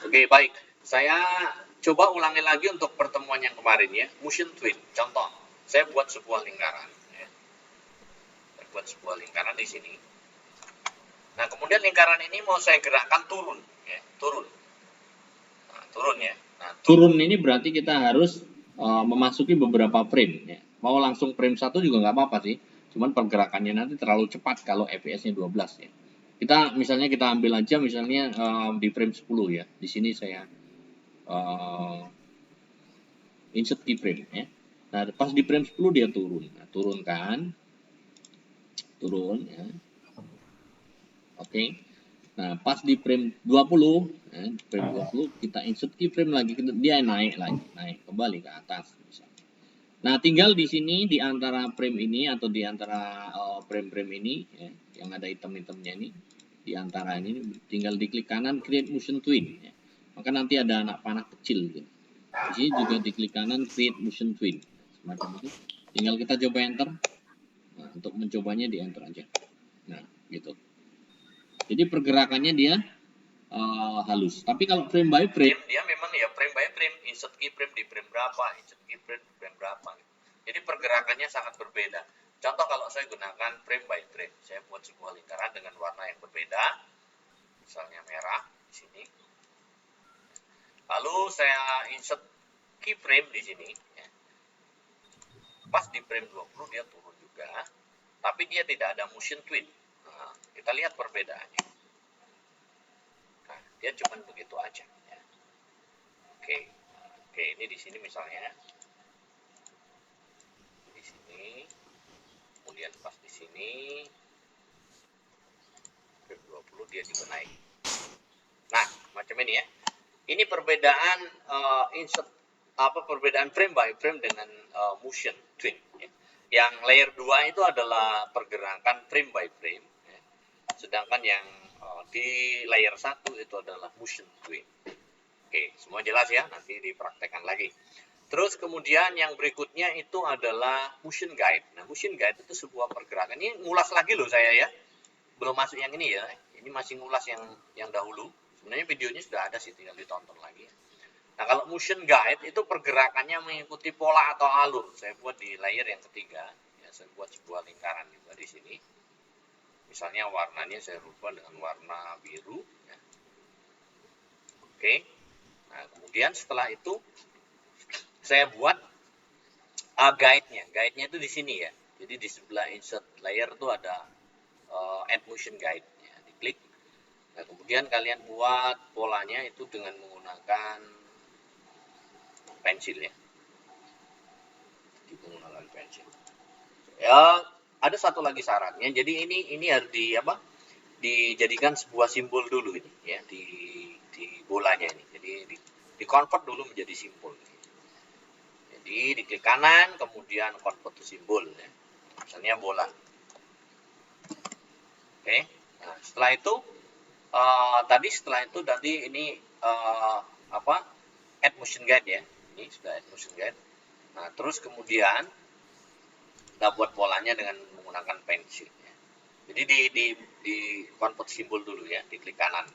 Oke, baik. Saya coba ulangi lagi untuk pertemuan yang kemarin ya. Motion twin. Contoh, saya buat sebuah lingkaran. Ya. Saya buat sebuah lingkaran di sini. Nah, kemudian lingkaran ini mau saya gerakkan turun. Ya, turun. Nah, turun ya. Nah, turun ini berarti kita harus memasuki beberapa frame. Ya. Mau langsung frame 1 juga nggak apa-apa sih. Cuman pergerakannya nanti terlalu cepat kalau FPS-nya 12 ya. Kita ambil aja misalnya di frame 10 ya. Di sini saya insert keyframe ya. Nah, pas di frame 10 dia turun. Nah, turun ya. Oke. Nah, pas di frame 20, ya, frame 20 kita insert keyframe lagi, dia naik lagi, naik kembali ke atas misalnya. Nah, tinggal di sini di antara frame ini atau di antara frame-frame ini ya, yang ada item-itemnya ini di antara ini tinggal diklik kanan create motion twin ya. Maka nanti ada anak panah kecil gitu. Di sini juga diklik kanan create motion twin semacam itu. Tinggal kita coba enter. Nah, untuk mencobanya di enter aja. Nah, gitu. Jadi pergerakannya dia halus. Tapi kalau frame by frame, dia memang ya frame by frame, insert keyframe di frame berapa, insert keyframe di frame berapa. Jadi pergerakannya sangat berbeda. Contoh kalau saya gunakan frame by frame, saya buat sebuah lingkaran dengan warna yang berbeda, misalnya merah di sini. Lalu saya insert keyframe di sini. Ya. Pas di frame 20 dia turun juga, tapi dia tidak ada motion twin. Nah, kita lihat perbedaannya. Nah, dia cuma begitu aja. Ya. Oke, ini di sini misalnya, di sini, kemudian pas di sini, frame 20 dia juga naik. Nah, macam ini ya. Ini perbedaan perbedaan frame by frame dengan motion twin. Ya. Yang layer 2 itu adalah pergerakan frame by frame. Ya. Sedangkan yang di layer 1 itu adalah motion twin. Oke, semua jelas ya, nanti dipraktekkan lagi. Terus kemudian yang berikutnya itu adalah motion guide. Nah, motion guide itu sebuah pergerakan. Ini ngulas lagi loh saya ya. Belum masuk yang ini ya. Ini masih ngulas yang dahulu. Sebenarnya videonya sudah ada sih, tinggal ditonton lagi. Nah, kalau motion guide itu pergerakannya mengikuti pola atau alur. Saya buat di layer yang ketiga. Ya, saya buat sebuah lingkaran juga di sini. Misalnya warnanya saya rubah dengan warna biru. Ya. Oke. Nah, kemudian setelah itu saya buat guide-nya. Guide-nya itu di sini ya. Jadi di sebelah insert layer itu ada add motion guide. Ya, diklik. Nah, kemudian kalian buat polanya itu dengan menggunakan pensil ya. Menggunakan pensil. Ya, ada satu lagi syaratnya. Jadi ini harus dijadikan sebuah simbol dulu ini ya di bolanya ini. Jadi di convert dulu menjadi simbol. Jadi diklik kanan, kemudian convert to simbol ya. Misalnya bola. Oke. Nah, setelah itu tadi ini add motion guide ya. Ini sudah add motion guide. Nah, terus kemudian kita buat polanya dengan menggunakan pensil ya. Jadi di convert simbol dulu ya, diklik kanan.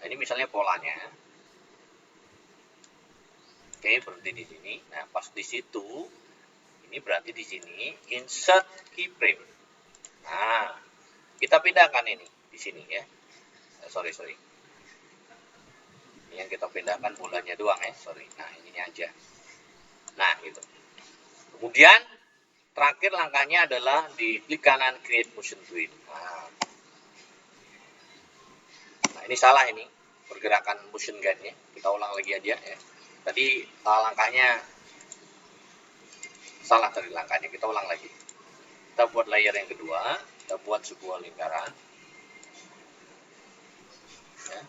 Nah, ini misalnya polanya. Oke, berhenti di sini. Nah, pas di situ ini berarti di sini insert keyframe. Nah, kita pindahkan ini di sini ya. Sorry. Ini yang kita pindahkan bolanya doang ya, sorry. Nah, ininya aja. Nah, gitu. Kemudian terakhir langkahnya adalah di klik kanan create motion twin. Nah, ini salah ini pergerakan motion guide-nya. Kita ulang lagi aja ya. Tadi langkahnya salah tadi langkahnya. Kita ulang lagi. Kita buat layer yang kedua. Kita buat sebuah lingkaran. Ya.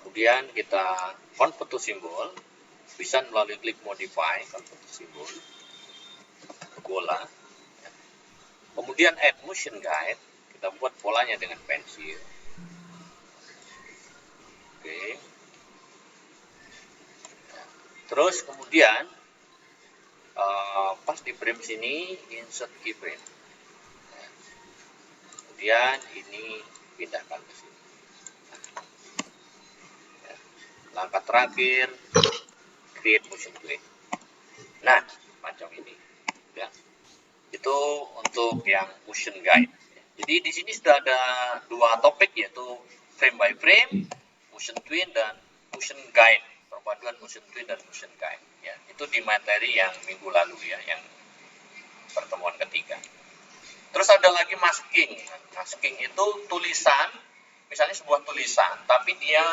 Kemudian kita convert to symbol. Bisa melalui klik modify convert to symbol. Bola. Ya. Kemudian add motion guide. Kita buat polanya dengan pensil. Oke. Ya. Terus kemudian pas di frame sini insert keyframe. Ya. Kemudian ini pindahkan ke sini. Ya. terakhir create motion twin. Nah, macam ini ya. Itu untuk yang motion guide. Jadi di sini sudah ada dua topik, yaitu frame by frame, motion twin, dan motion guide, perpaduan motion twin dan motion guide ya. Itu di materi yang minggu lalu ya, yang pertemuan ketiga. Terus ada lagi masking. Masking itu tulisan, misalnya sebuah tulisan, tapi dia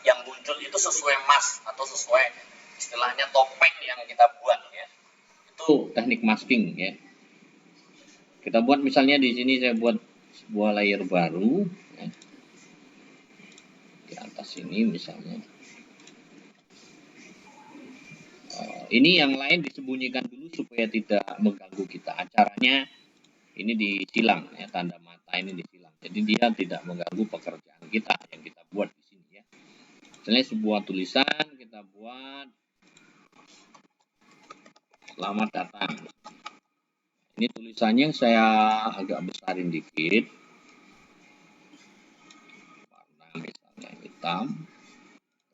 yang muncul itu sesuai mask atau sesuai istilahnya topeng yang kita buat ya. Itu teknik masking ya. Kita buat misalnya di sini saya buat sebuah layer baru ya. Di atas ini misalnya. Ini yang lain disembunyikan dulu supaya tidak mengganggu kita. Acaranya ini disilang ya, tanda mata ini disilang. Jadi dia tidak mengganggu pekerjaan kita yang kita buat di sini ya. Misalnya sebuah tulisan kita buat selamat datang. Ini tulisannya saya agak besarin dikit. Warna misalnya hitam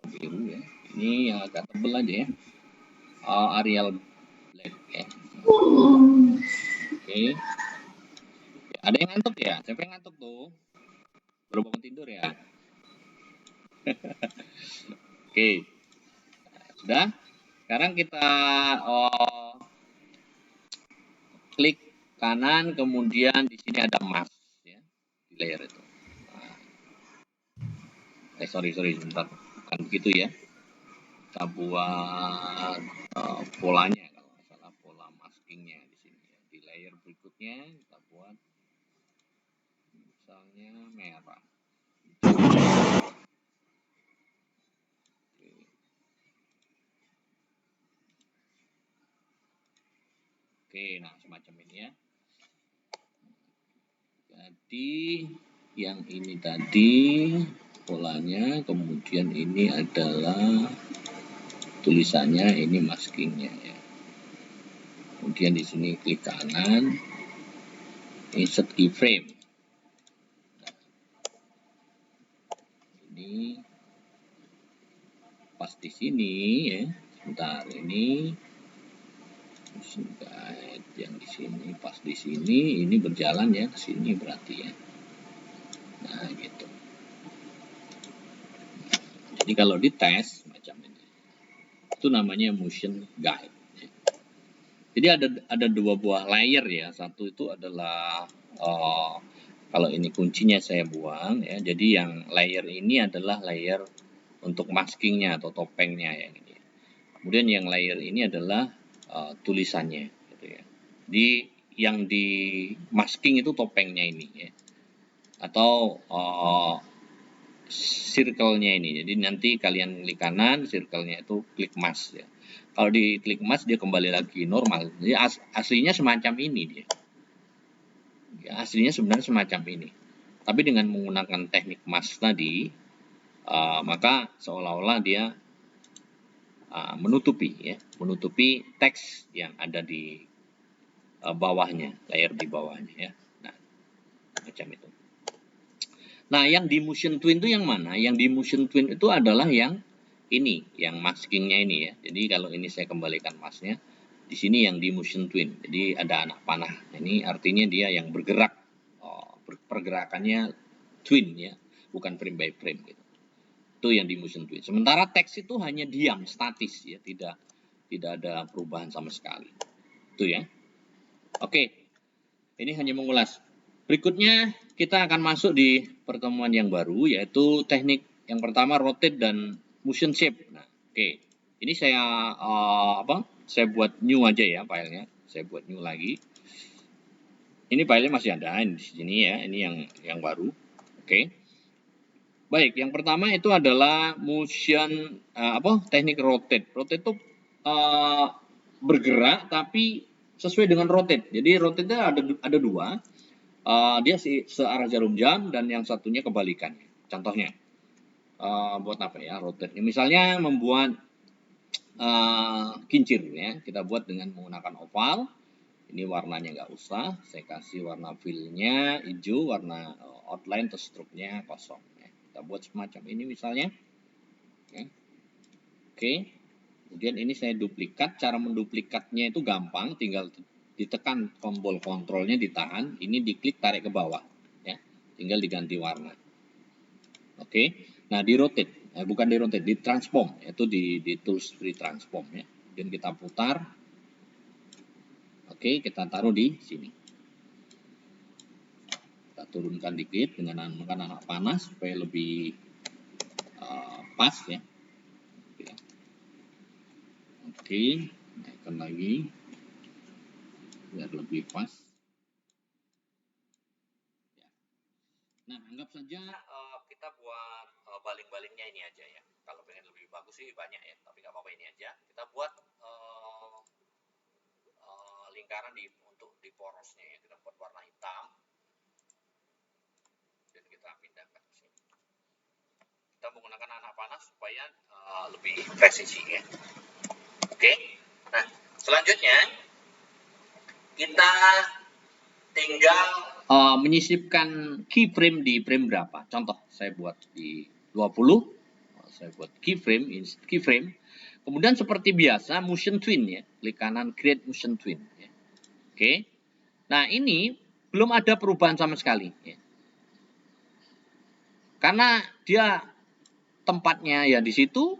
atau biru ya. Ini yang agak tebal aja ya. Arial black ya. Oke. Ada yang ngantuk ya? Siapa yang ngantuk tuh? Baru bangun tidur ya? Oke. Sudah? Sekarang kita klik kanan, kemudian di sini ada mask ya, di layer itu. Sorry sebentar, bukan begitu ya. Kita buat polanya, kalau nggak salah pola maskingnya di sini ya. Di layer berikutnya kita buat misalnya merah. Oke, nah semacam ini ya. Jadi yang ini tadi polanya, kemudian ini adalah tulisannya, ini maskingnya ya. Kemudian di sini klik kanan, insert keyframe. Nah, ini pas di sini ya. Sebentar, ini motion guide yang di sini, pas di sini, ini berjalan ya ke sini berarti ya. Nah gitu. Jadi kalau dites macam ini, itu namanya motion guide. Jadi ada dua buah layer ya. Satu itu adalah kalau ini kuncinya saya buang ya. Jadi yang layer ini adalah layer untuk maskingnya atau topengnya ya. Kemudian yang layer ini adalah tulisannya. Gitu ya. Yang di masking itu topengnya ini ya. Atau circle-nya ini. Jadi nanti kalian klik kanan, circle-nya itu klik mask ya. Kalau di klik mask dia kembali lagi normal. Jadi aslinya semacam ini dia. Ya, aslinya sebenarnya semacam ini. Tapi dengan menggunakan teknik mask tadi, maka seolah-olah dia menutupi teks yang ada di bawahnya, layer di bawahnya ya. Nah, macam itu. Nah, yang di motion twin itu yang mana? Yang di motion twin itu adalah yang ini, yang maskingnya ini ya. Jadi kalau ini saya kembalikan masknya, di sini yang di motion twin. Jadi ada anak panah. Ini artinya dia yang bergerak, pergerakannya twin ya, bukan frame by frame gitu. Itu yang di motion twin. Sementara teks itu hanya diam, statis ya, tidak ada perubahan sama sekali. Itu ya. Oke. Ini hanya mengulas. Berikutnya kita akan masuk di pertemuan yang baru, yaitu teknik yang pertama rotate dan motion shape. Nah, oke. Ini saya saya buat new aja ya filenya. Saya buat new lagi. Ini filenya masih ada di sini ya. Ini yang baru. Oke. Baik, yang pertama itu adalah motion teknik rotate. Rotate itu bergerak tapi sesuai dengan rotate. Jadi rotate-nya ada dua. Dia searah jarum jam dan yang satunya kebalikannya. Contohnya, buat apa ya rotate? Misalnya membuat kincir ya, kita buat dengan menggunakan oval. Ini warnanya nggak usah, saya kasih warna fill-nya hijau, warna outline atau stroke-nya kosong. Ya. Kita buat semacam ini misalnya. Oke. Kemudian ini saya duplikat. Cara menduplikatnya itu gampang, tinggal ditekan tombol kontrolnya, ditahan, ini diklik tarik ke bawah, ya. Tinggal diganti warna. Oke. Nah, di rotate, bukan di rotate, di transform, yaitu di tools free transform, ya. Kemudian kita putar. Oke, kita taruh di sini. Kita turunkan dikit dengan menggunakan anak panas supaya lebih pas, ya. Oke, naikkan lagi biar lebih pas. Nah, anggap saja kita buat baling-balingnya ini aja ya. Kalau pengen lebih bagus sih banyak ya, tapi nggak apa-apa ini aja. Kita buat lingkaran untuk di porosnya ya. Kita buat warna hitam dan kita pindahkan ke sini. Kita menggunakan anak panas supaya lebih presisi ya. Oke. Nah, selanjutnya kita tinggal menyisipkan keyframe di frame berapa. Contoh, saya buat di 20, saya buat keyframe. Kemudian seperti biasa motion twin ya, klik kanan create motion twin. Ya. Oke. Nah ini belum ada perubahan sama sekali. Ya. Karena dia tempatnya ya di situ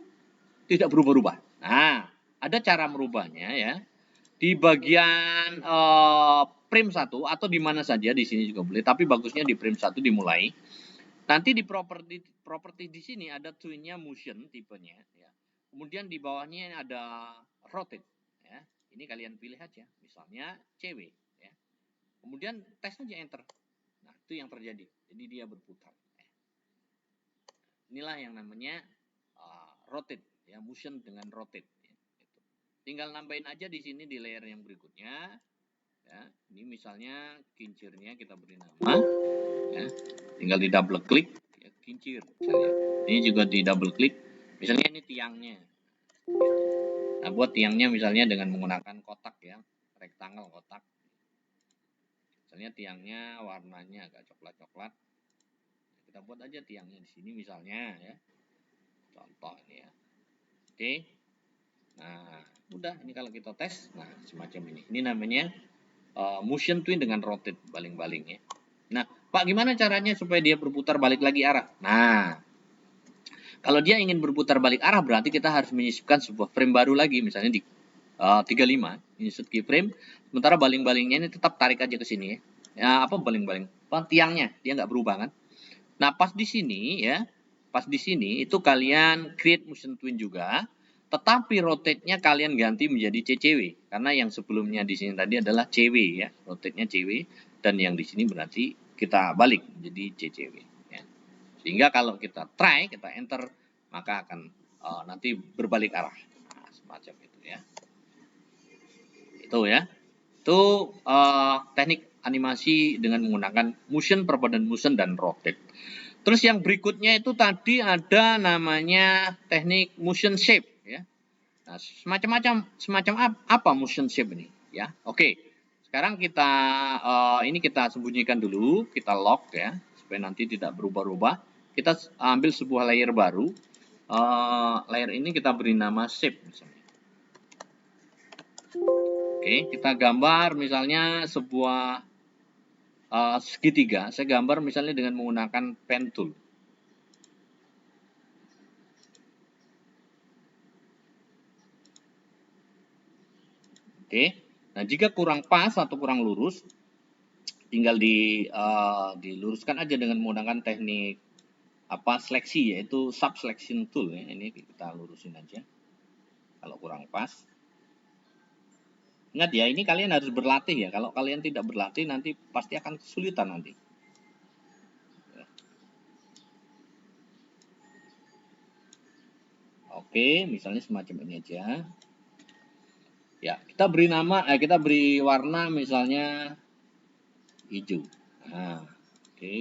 tidak berubah-ubah. Nah ada cara merubahnya ya. Di bagian frame 1 atau di mana saja di sini juga boleh, tapi bagusnya di frame 1 dimulai. Nanti di property di sini ada twinnya motion tipenya ya. Kemudian di bawahnya ada rotate ya. Ini kalian pilih aja, misalnya CW ya. Kemudian tes aja enter. Nah, itu yang terjadi. Jadi dia berputar. Ya. Inilah yang namanya rotate ya, motion dengan rotate ya. Gitu. Tinggal nambahin aja di sini di layer yang berikutnya. Ya, ini misalnya kincirnya kita beri nama ya. Tinggal di double klik ya, kincir misalnya. Ini juga di double klik. Misalnya ini tiangnya. Nah, buat tiangnya misalnya dengan menggunakan kotak ya, rectangle kotak. Misalnya tiangnya warnanya agak coklat-coklat. Kita buat aja tiangnya di sini misalnya ya. Contoh ini ya. Oke. Nah, udah ini kalau kita tes, nah semacam ini. Ini namanya motion twin dengan rotate baling-baling ya. Nah, Pak gimana caranya supaya dia berputar balik lagi arah? Nah, kalau dia ingin berputar balik arah berarti kita harus menyisipkan sebuah frame baru lagi, misalnya di 35, insert keyframe. Sementara baling-balingnya ini tetap tarik aja ke sini ya. Ya apa baling-baling? Tiangnya dia nggak berubah kan? Nah pas di sini ya, pas di sini itu kalian create motion twin juga, tetapi rotate-nya kalian ganti menjadi CCW karena yang sebelumnya di sini tadi adalah CW ya, rotate-nya CW dan yang di sini berarti kita balik menjadi CCW. Ya. Sehingga kalau kita try, kita enter, maka akan nanti berbalik arah, nah, semacam itu ya. Itu ya, itu teknik animasi dengan menggunakan motion, perpaduan motion dan rotate. Terus yang berikutnya itu tadi ada namanya teknik motion shape ya. Nah, semacam apa motion shape ini ya. Oke. Sekarang kita ini kita sembunyikan dulu, kita lock ya supaya nanti tidak berubah-ubah. Kita ambil sebuah layer baru. Layer ini kita beri nama shape misalnya. Oke, kita gambar misalnya sebuah segitiga. Saya gambar misalnya dengan menggunakan pen tool. Oke, nah jika kurang pas atau kurang lurus, tinggal diluruskan aja dengan menggunakan teknik seleksi yaitu subselection tool ya. Ini kita lurusin aja kalau kurang pas. Ingat ya, ini kalian harus berlatih ya. Kalau kalian tidak berlatih nanti pasti akan kesulitan nanti. Oke, misalnya semacam ini aja. Ya, kita beri nama, kita beri warna misalnya hijau. Nah, oke.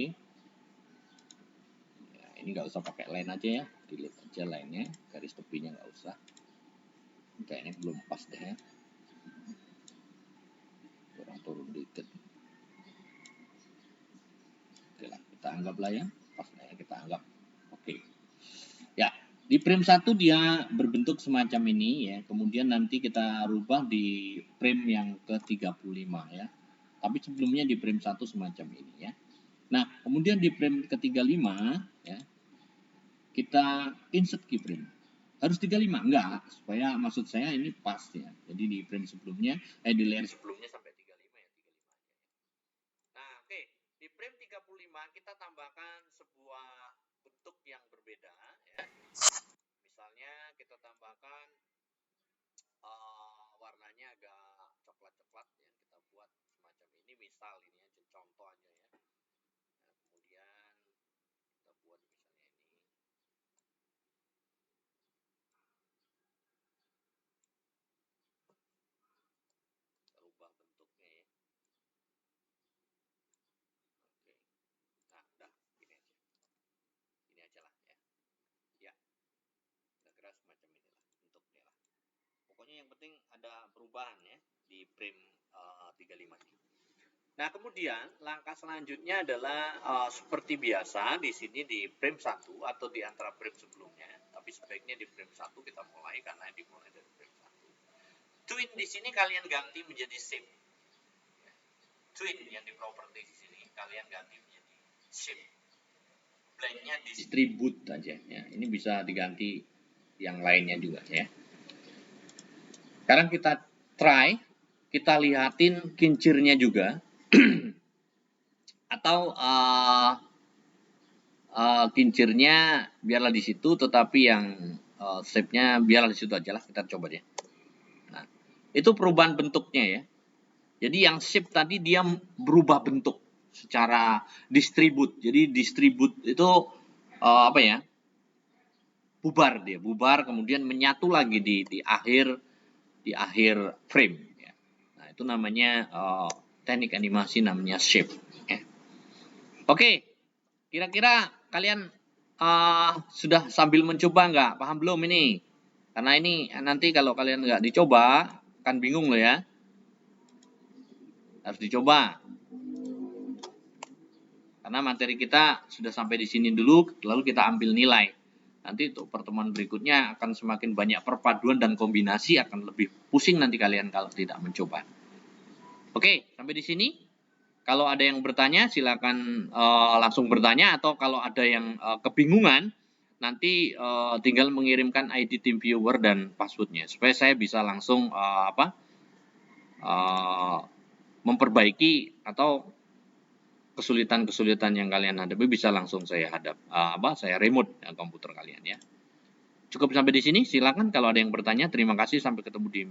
Ya, ini nggak usah pakai line aja ya, delete aja line-nya, garis tepinya nggak usah. Kayaknya belum pas deh ya. Kurang turun dikit. Oke lah, kita anggap lah ya, pas lah ya kita anggap. Oke. Ya, Di frame 1 dia berbentuk semacam ini ya. Kemudian nanti kita rubah di frame yang ke-35 ya. Tapi sebelumnya di frame 1 semacam ini ya. Nah, kemudian di frame ke-35 ya, kita insert keyframe. Harus 35? Enggak, supaya maksud saya ini pas ya. Jadi di frame sebelumnya, di layer sebelumnya sampai 35 ya, 35. Nah, oke. Di frame 35 kita tambahkan sebuah bentuk yang berbeda ya. Misalnya kita tambahkan warnanya agak coklat-coklat ya, kita buat semacam ini, misal ini aja contoh aja ya. Nah, kemudian kita buat misalnya ini. Kita rubah bentuknya ya. Oke. Nah, udah gini aja. Ini aja lah ya. Ya. Kira-kira semacam inilah bentuknya lah. Pokoknya yang penting ada perubahan ya di frame 35 ini. Nah, kemudian langkah selanjutnya adalah seperti biasa di sini di frame 1 atau di antara frame sebelumnya. Tapi sebaiknya di frame 1 kita mulai karena dimulai dari frame 1. Twin di sini kalian ganti menjadi shape. Twin yang di property di sini kalian ganti menjadi shape. Blend-nya distribute aja ya. Ini bisa diganti yang lainnya juga ya. Sekarang kita try, kita lihatin kincirnya juga. Atau kincirnya biarlah di situ, tetapi yang shape-nya biarlah di situ aja lah, kita coba deh. Nah, itu perubahan bentuknya ya. Jadi yang shape tadi dia berubah bentuk secara distribute. Jadi distribute itu apa ya? Bubar dia, bubar kemudian menyatu lagi di akhir frame. Ya. Nah, itu namanya teknik animasi namanya shape. Ya. Oke, kira-kira kalian sudah sambil mencoba nggak? Paham belum ini? Karena ini nanti kalau kalian nggak dicoba, kan bingung loh ya. Harus dicoba. Karena materi kita sudah sampai di sini dulu, lalu kita ambil nilai. Nanti untuk pertemuan berikutnya akan semakin banyak perpaduan dan kombinasi, akan lebih pusing nanti kalian kalau tidak mencoba. Oke, sampai di sini. Kalau ada yang bertanya, silakan langsung bertanya, atau kalau ada yang kebingungan, nanti tinggal mengirimkan ID TeamViewer dan passwordnya, supaya saya bisa langsung memperbaiki, atau kesulitan-kesulitan yang kalian hadapi bisa langsung saya saya remote komputer kalian ya. Cukup sampai di sini, silakan kalau ada yang bertanya. Terima kasih, sampai ketemu di